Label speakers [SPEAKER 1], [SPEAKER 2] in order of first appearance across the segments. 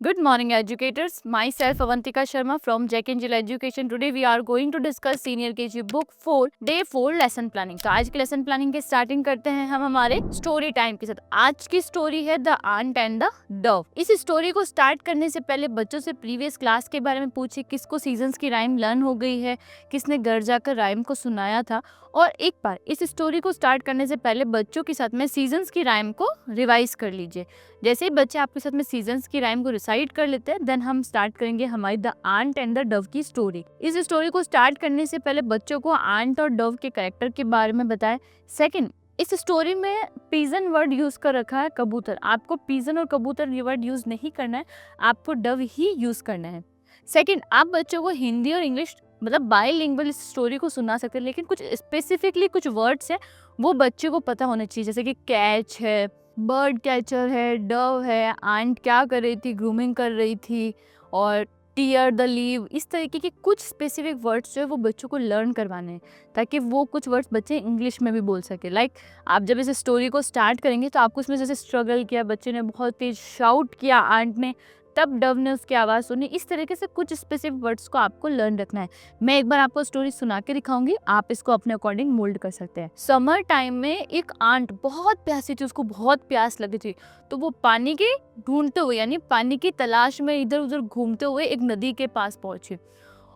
[SPEAKER 1] Good morning, educators. Myself, Avantika Sharma from Jack Angel Education. Today we are going to discuss Senior KG Book 4, Day 4 Lesson Planning. तो आज की lesson planning की starting करते हैं हम हमारे story time के साथ। आज की स्टोरी है the ant and the dove. इस स्टोरी को स्टार्ट करने से पहले बच्चों से प्रीवियस क्लास के बारे में पूछिए, किसको सीजन्स की राइम लर्न हो गई है, किसने घर जाकर राइम को सुनाया था। और एक बार इस स्टोरी को स्टार्ट करने से पहले बच्चों के साथ में सीजन्स की राइम को रिवाइज कर लीजिए। जैसे ही बच्चे आपके साथ में सीजन्स की राइम को रिसाइट कर लेते हैं, देन हम स्टार्ट करेंगे हमारी the ant and the dove की स्टोरी। इस स्टोरी को स्टार्ट करने से पहले बच्चों को आंट और डव के कैरेक्टर के बारे में बताएं। सेकंड, इस स्टोरी में पिजन वर्ड यूज कर रखा है कबूतर। आपको पिजन और कबूतर ये वर्ड यूज नहीं करना है, आपको डव ही यूज करना है। सेकंड, आप बच्चों को हिंदी और इंग्लिश मतलब बाइलिंगुअल इस स्टोरी को सुना सकते हैं, लेकिन कुछ स्पेसिफिकली कुछ वर्ड्स है वो बच्चे को पता होने चाहिए, जैसे कि कैच है, बर्ड कैचर है, डव है, आंट क्या कर रही थी, ग्रूमिंग कर रही थी, और टीयर द लीव। इस तरीके के कुछ स्पेसिफिक वर्ड्स जो है वो बच्चों को लर्न करवाने हैं, ताकि वो कुछ वर्ड्स बच्चे इंग्लिश में भी बोल सके। लाइक आप जब इस स्टोरी को स्टार्ट करेंगे तो आपको उसमें जैसे स्ट्रगल किया, बच्चे ने बहुत तेज शाउट किया आंट ने, तब डव ने उसकी आवाज़ सुनी। इस तरीके से कुछ स्पेसिफिक वर्ड्स को आपको लर्न रखना है। मैं एक बार आपको स्टोरी सुना के दिखाऊंगी, आप इसको अपने अकॉर्डिंग मोल्ड कर सकते हैं। समर टाइम में एक आंट बहुत प्यासी थी, उसको बहुत प्यास लगी थी, तो वो पानी के ढूंढते हुए यानी पानी की तलाश में इधर उधर घूमते हुए एक नदी के पास पहुंची।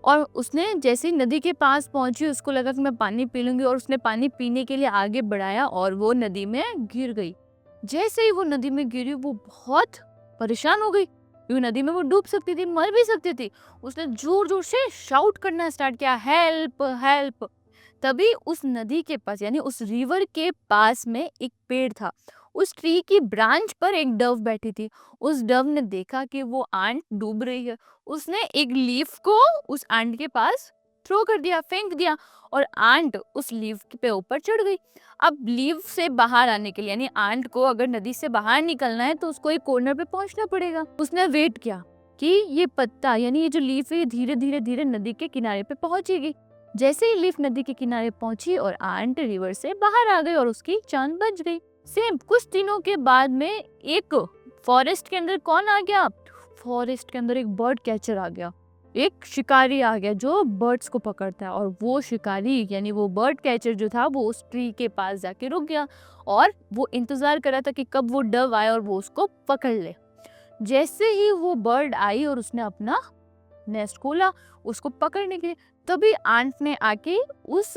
[SPEAKER 1] और उसने जैसे ही नदी के पास पहुंची, उसको लगा कि मैं पानी पी लूंगी, और उसने पानी पीने के लिए आगे बढ़ाया और वो नदी में गिर गई। जैसे ही वो नदी में गिरी, वो बहुत परेशान हो गई, क्योंकि नदी में वो डूब सकती थी, मर भी सकती थी। उसने जोर जोर से शाउट करना स्टार्ट किया, हेल्प हेल्प। तभी उस नदी के पास यानी उस रिवर के पास में एक पेड़ था। उस ट्री की ब्रांच पर एक डव बैठी थी। उस डव ने देखा कि वो आंट डूब रही है। उसने एक लीफ को उस आंट के पास थ्रो कर दिया, फेंक दिया, और आंट उस लीफ पे ऊपर चढ़ गई। अब लीफ से बाहर आने के लिए यानी आंट को अगर नदी से बाहर निकलना है तो उसको एक कॉर्नर पे पहुंचना पड़ेगा। उसने वेट किया कि ये पत्ता यानी ये जो लीफ है धीरे धीरे धीरे नदी के किनारे पे पहुंचेगी। जैसे ही लीफ नदी के किनारे पहुंची और आंट रिवर से बाहर आ गई और उसकी जान बच गई। सेम कुछ दिनों के बाद में एक फॉरेस्ट के अंदर कौन आ गया? फॉरेस्ट के अंदर एक बर्ड कैचर आ गया, एक शिकारी आ गया जो बर्ड्स को पकड़ता है। और वो शिकारी यानी वो बर्ड कैचर जो था वो उस ट्री के पास जाके रुक गया और वो इंतजार कर रहा था कि कब वो डव आए और वो उसको पकड़ ले। जैसे ही वो बर्ड आई और उसने अपना नेस्ट खोला उसको पकड़ने के लिए, तभी आंट ने आके उस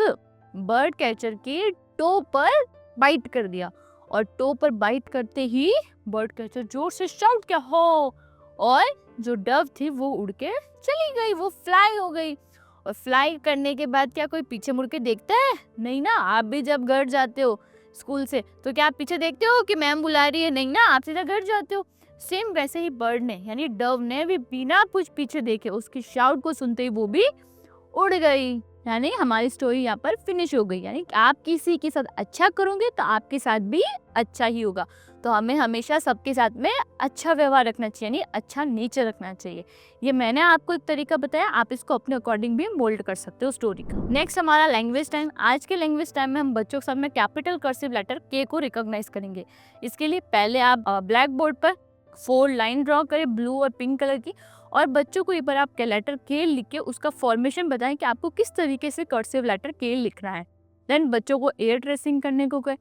[SPEAKER 1] बर्ड कैचर के टो पर बाइट कर दिया, और टो पर बाइट करते ही बर्ड कैचर जोर से शाउट किया, हो, और जो डव थी वो उड़ के चली गई, वो फ्लाई हो गई। और फ्लाई करने के बाद क्या कोई पीछे मुड़ के देखता है? नहीं ना। आप भी जब घर जाते हो स्कूल से तो क्या आप पीछे देखते हो कि मैम बुला रही है? नहीं ना, आप सीधा घर जाते हो। सेम वैसे ही बर्ड ने यानी डव ने भी बिना कुछ पीछे देखे उसकी शाउट को सुनते ही वो भी उड़ गई। यानी हमारी स्टोरी यहाँ पर फिनिश हो गई। यानी आप किसी के साथ अच्छा करोगे तो आपके साथ भी अच्छा ही होगा। तो हमें हमेशा सबके साथ में अच्छा व्यवहार रखना चाहिए, यानी अच्छा नेचर रखना चाहिए। ये मैंने आपको एक तरीका बताया, आप इसको अपने अकॉर्डिंग भी मोल्ड कर सकते हो स्टोरी का। नेक्स्ट हमारा लैंग्वेज टाइम। आज के लैंग्वेज टाइम में हम बच्चों के साथ में कैपिटल कर्सिव लेटर के को रिकॉग्नाइज करेंगे। इसके लिए पहले आप ब्लैक बोर्ड पर 4 लाइन ड्रॉ करें ब्लू और पिंक कलर की, और बच्चों को एक बार आप लेटर के लिख के उसका फॉर्मेशन बताएं कि आपको किस तरीके से कर्सिव लेटर के लिखना है। देन बच्चों को एयर ट्रेसिंग करने को कहें।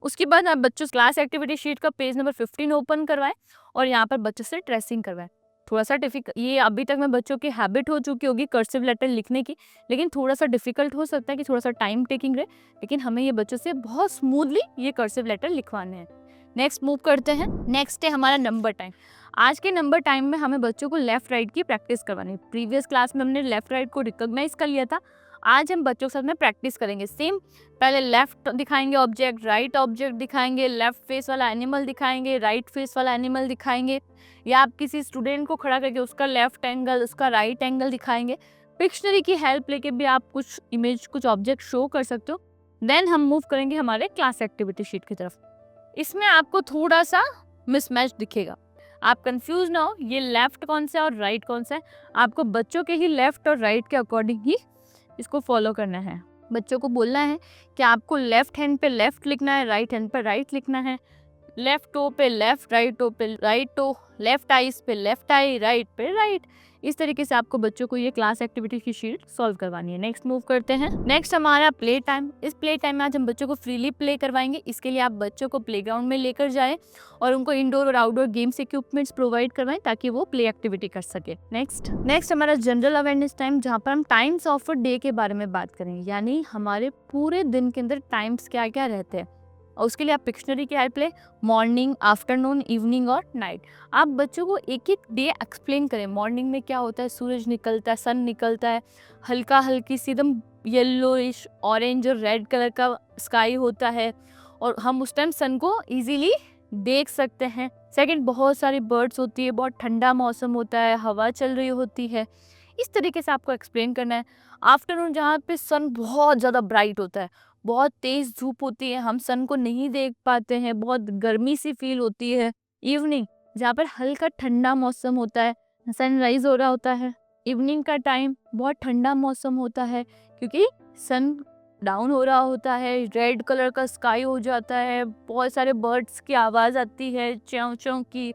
[SPEAKER 1] उसके बाद आप बच्चों क्लास एक्टिविटी शीट का पेज नंबर 15 ओपन करवाएं और यहाँ पर बच्चों से ट्रेसिंग करवाएं। थोड़ा सा ये अभी तक में बच्चों की हैबिट हो चुकी होगी कर्सिव लेटर लिखने की, लेकिन थोड़ा सा डिफिकल्ट हो सकता है कि थोड़ा सा टाइम टेकिंग रहे, लेकिन हमें ये बच्चों से बहुत स्मूथली ये कर्सिव लेटर लिखवाने हैं। नेक्स्ट मूव करते हैं। नेक्स्ट है हमारा नंबर टाइम। आज के नंबर टाइम में हमें बच्चों को लेफ्ट राइट की प्रैक्टिस करवानी है। प्रीवियस क्लास में हमने लेफ्ट राइट को रिकॉग्नाइज कर लिया था, आज हम बच्चों के साथ में प्रैक्टिस करेंगे। सेम पहले लेफ्ट दिखाएंगे ऑब्जेक्ट, राइट ऑब्जेक्ट दिखाएंगे, लेफ्ट फेस वाला एनिमल दिखाएंगे, राइट फेस वाला एनिमल दिखाएंगे, या आप किसी स्टूडेंट को खड़ा करके उसका लेफ्ट एंगल उसका राइट एंगल दिखाएंगे। पिक्शनरी की हेल्प लेके भी आप कुछ इमेज कुछ ऑब्जेक्ट शो कर सकते हो। देन हम मूव करेंगे हमारे क्लास एक्टिविटी शीट की तरफ। इसमें आपको थोड़ा सा मिसमैच दिखेगा, आप कंफ्यूज ना हो ये लेफ्ट कौन सा है और राइट कौन सा है। आपको बच्चों के ही लेफ्ट और राइट के अकॉर्डिंग ही इसको फॉलो करना है। बच्चों को बोलना है कि आपको लेफ्ट हैंड पे लेफ्ट लिखना है, राइट हैंड पे राइट लिखना है। लेफ्ट टो पे लेफ्ट, राइट टो पे राइट टो, लेफ्ट आईज पे लेफ्ट आई, राइट पे राइट। इस तरीके से आपको बच्चों को ये क्लास एक्टिविटी की शीट सॉल्व करवानी है। नेक्स्ट मूव करते हैं। नेक्स्ट हमारा प्ले टाइम। इस प्ले टाइम में आज हम बच्चों को फ्रीली प्ले करवाएंगे। इसके लिए आप बच्चों को प्लेग्राउंड में लेकर जाएं और उनको इंडोर और आउटडोर गेम्स इक्विपमेंट्स प्रोवाइड करवाएं ताकि वो प्ले एक्टिविटी कर सके। नेक्स्ट हमारा जनरल अवेयरनेस टाइम, जहाँ पर हम टाइम्स ऑफ अ डे के बारे में बात करेंगे, यानी हमारे पूरे दिन के अंदर टाइम्स क्या क्या रहते हैं और उसके लिए आप पिक्शनरी की हेल्प लें। मॉर्निंग, आफ्टरनून, इवनिंग और नाइट। आप बच्चों को एक एक डे एक्सप्लेन करें। मॉर्निंग में क्या होता है, सूरज निकलता है, सन निकलता है, हल्का हल्की सी एकदम येलोइश ऑरेंज और रेड कलर का स्काई होता है और हम उस टाइम सन को इजीली देख सकते हैं। सेकंड, बहुत सारी बर्ड्स होती है, बहुत ठंडा मौसम होता है, हवा चल रही होती है। इस तरीके से आपको एक्सप्लेन करना है। आफ्टरनून, जहाँ पे सन बहुत ज़्यादा ब्राइट होता है, बहुत तेज धूप होती है, हम सन को नहीं देख पाते हैं, बहुत गर्मी सी फील होती है। इवनिंग, जहाँ पर हल्का ठंडा मौसम होता है, सनराइज हो रहा होता है। इवनिंग का टाइम बहुत ठंडा मौसम होता है क्योंकि सन डाउन हो रहा होता है, रेड कलर का स्काई हो जाता है, बहुत सारे बर्ड्स की आवाज़ आती है, च्यों च्यों की।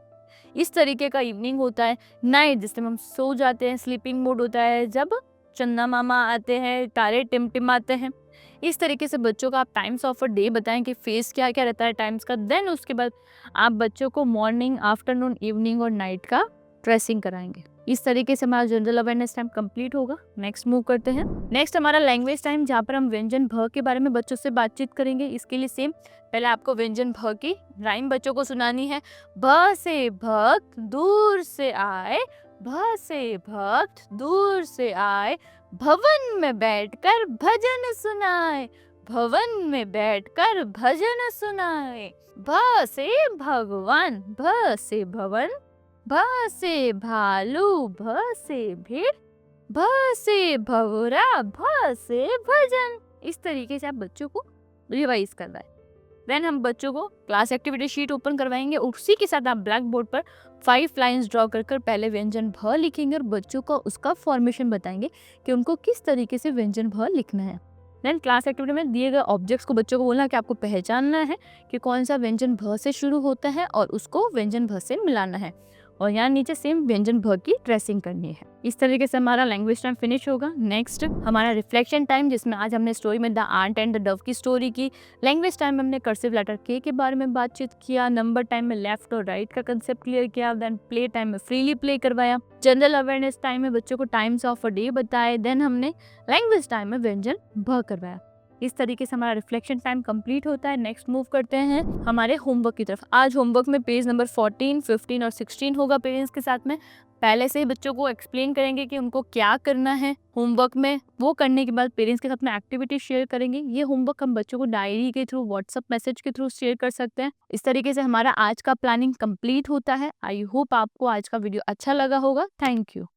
[SPEAKER 1] इस तरीके का इवनिंग होता है। नाइट, जिस टाइम हम सो जाते हैं, स्लीपिंग मोड होता है, जब चंदा मामा आते हैं, तारे टिमटिमाते हैं। इस तरीके से बच्चों का आप टाइम्स ऑफ अ डे बताएं कि फेस क्या क्या रहता है टाइम्स का। देन उसके बाद आप बच्चों को मॉर्निंग, आफ्टरनून, इवनिंग और नाइट का ड्रेसिंग कराएंगे। इस तरीके से हमारा जनरल अवेयरनेस टाइम कंप्लीट होगा। नेक्स्ट मूव करते हैं। नेक्स्ट हमारा लैंग्वेज टाइम, जहाँ पर हम व्यंजन भ के बारे में बच्चों से बातचीत करेंगे। इसके लिए सेम, पहले आपको व्यंजन भ की राइम बच्चों को सुनानी है। भ से भक्त दूर से आए, भ से भक्त दूर से आए, भवन में बैठकर भजन सुनाए, भवन में बैठकर भजन सुनाए। भ से भगवान, भ से भवन, भ से भालू, भ से भीड़, भ से भवरा, भ से भजन। इस तरीके से आप बच्चों को रिवाइज करवाएं। देन हम बच्चों को क्लास एक्टिविटी शीट ओपन करवाएंगे। उसी के साथ आप ब्लैक बोर्ड पर 5 लाइंस ड्रॉ कर पहले व्यंजन भ लिखेंगे और बच्चों को उसका फॉर्मेशन बताएंगे कि उनको किस तरीके से व्यंजन भ लिखना है। देन क्लास एक्टिविटी में दिए गए ऑब्जेक्ट्स को बच्चों को बोलना है कि आपको पहचानना है कि कौन सा व्यंजन भ से शुरू होता है और उसको व्यंजन भ से मिलाना है और यहाँ नीचे सेम व्यंजन भ की ट्रेसिंग करनी है। इस तरीके से हमारा लैंग्वेज टाइम फिनिश होगा। नेक्स्ट हमारा रिफ्लेक्शन टाइम, जिसमें आज हमने स्टोरी में the ant and the dove की स्टोरी की। लैंग्वेज टाइम में हमने कर्सिव लेटर के बारे में बातचीत किया। नंबर टाइम में लेफ्ट और राइट का कंसेप्ट क्लियर किया। देन प्ले टाइम में फ्रीली प्ले करवाया। जनरल अवेयरनेस टाइम में बच्चों को टाइम्स ऑफ अ डे बताए। देन हमने लैंग्वेज टाइम में व्यंजन भ करवाया। इस तरीके से हमारा रिफ्लेक्शन टाइम कंप्लीट होता है। नेक्स्ट मूव करते हैं हमारे होमवर्क की तरफ। आज होमवर्क में पेज नंबर 14, 15 और 16 होगा पेरेंट्स के साथ में। पहले से ही बच्चों को एक्सप्लेन करेंगे कि उनको क्या करना है होमवर्क में। वो करने के बाद पेरेंट्स के साथ में एक्टिविटी शेयर करेंगे। ये होमवर्क हम बच्चों को डायरी के थ्रू, व्हाट्सएप मैसेज के थ्रू शेयर कर सकते हैं। इस तरीके से हमारा आज का प्लानिंग कंप्लीट होता है। आई होप आपको आज का वीडियो अच्छा लगा होगा। Thank you.